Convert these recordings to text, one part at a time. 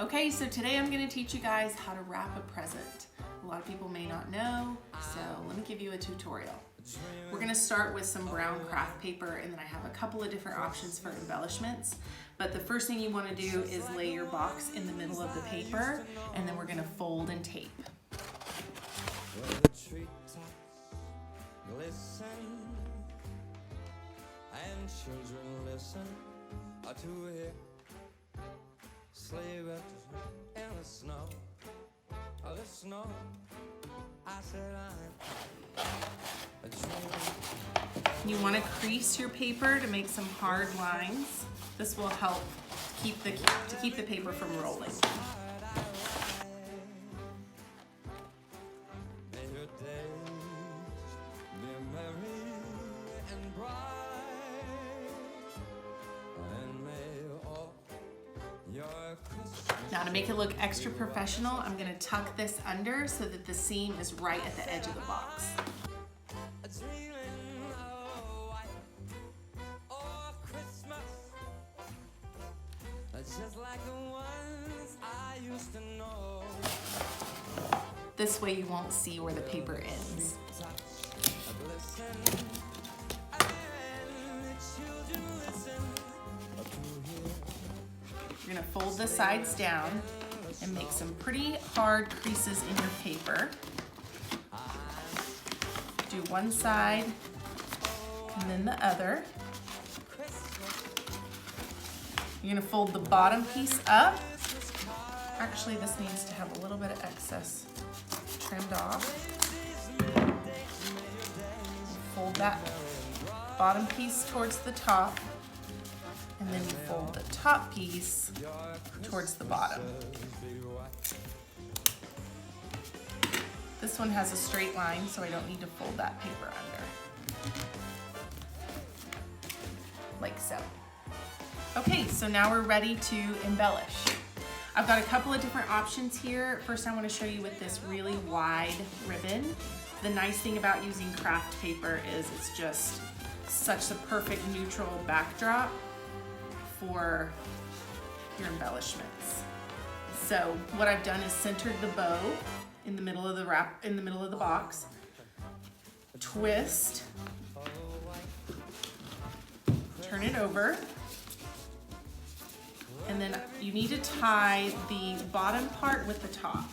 Okay, so today I'm going to teach you guys how to wrap a present. A lot of people may not know, so let me give you a tutorial. We're going to start with some brown craft paper, and then I have a couple of different options for embellishments. But the first thing you want to do is lay your box in the middle of the paper, and then we're going to fold and tape. Where the treetops glisten and children listen to hear sleigh bells in the snow. Oh, the snow. I said I'm a dream. You want to crease your paper to make some hard lines. This will help keep the paper from rolling. May your days be merry and bright, and may all your Christmas. Now to make it look extra professional, I'm going to tuck this under so that the seam is right at the edge of the box. A dreaming of white or Christmas, just like the ones I used to know. This way you won't see where the paper ends. Glisten and the children listen to hear. You're going to fold the sides down and make some pretty hard creases in your paper. Do one side and then the other. You're going to fold the bottom piece up. Actually, this needs to have a little bit of excess trimmed off. Fold that bottom piece towards the top, and then you fold the top piece towards the bottom. This one has a straight line, so I don't need to fold that paper under. Like so. Okay, so now we're ready to embellish. I've got a couple of different options here. First, I want to show you with this really wide ribbon. The nice thing about using craft paper is it's just such a perfect neutral backdrop for your embellishments. So what I've done is centered the bow in the middle of the box, twist, turn it over, and then you need to tie the bottom part with the top,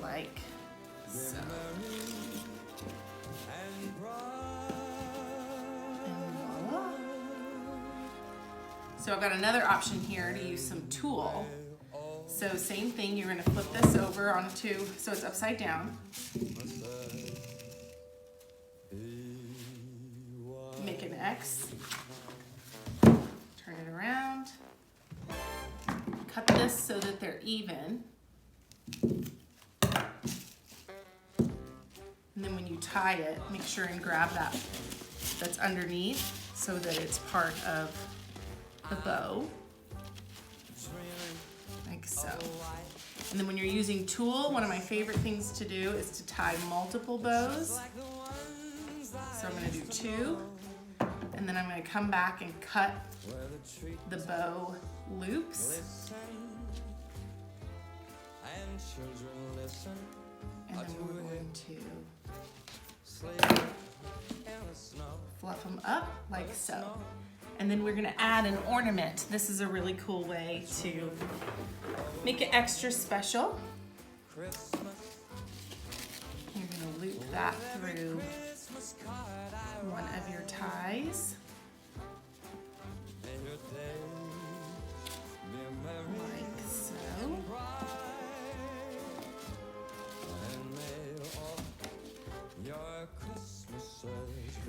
like so. And voila. So I've got another option here to use some tulle. So same thing, you're going to flip this over onto, so it's upside down. Make an X. Turn it around. Cut this so that they're even. And then when you tie it, make sure and grab that that's underneath so that it's part of the bow. Like so. And then when you're using tulle, one of my favorite things to do is to tie multiple bows. So I'm going to do two, and then I'm going to come back and cut the bow loops. And then we're going to fluff them up like so. And then we're going to add an ornament. This is a really cool way to make it extra special. You're going to loop that through one of your ties. Like so.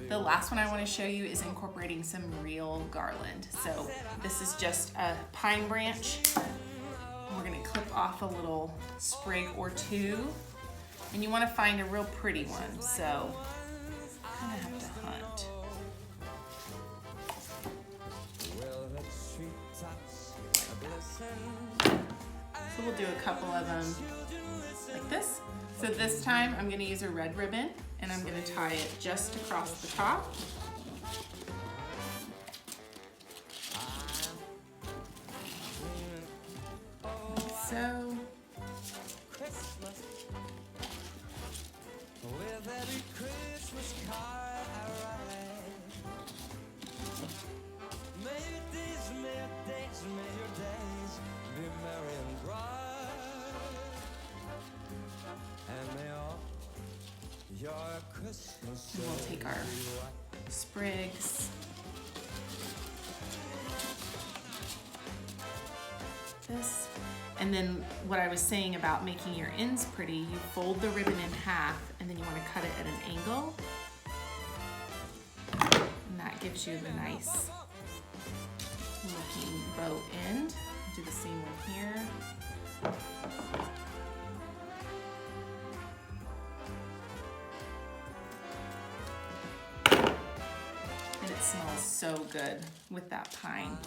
The last one I want to show you is incorporating some real garland. So this is just a pine branch. We're going to clip off a little sprig or two. And you want to find a real pretty one. So kind of have to hunt. So we'll do a couple of them like this. So this time I'm going to use a red ribbon and I'm going to tie it just across the top. And we'll take our sprigs. This. And then what I was saying about making your ends pretty, you fold the ribbon in half and then you want to cut it at an angle. And that gives you the nice looking bow end. Do the same one here. And it smells so good with that pine.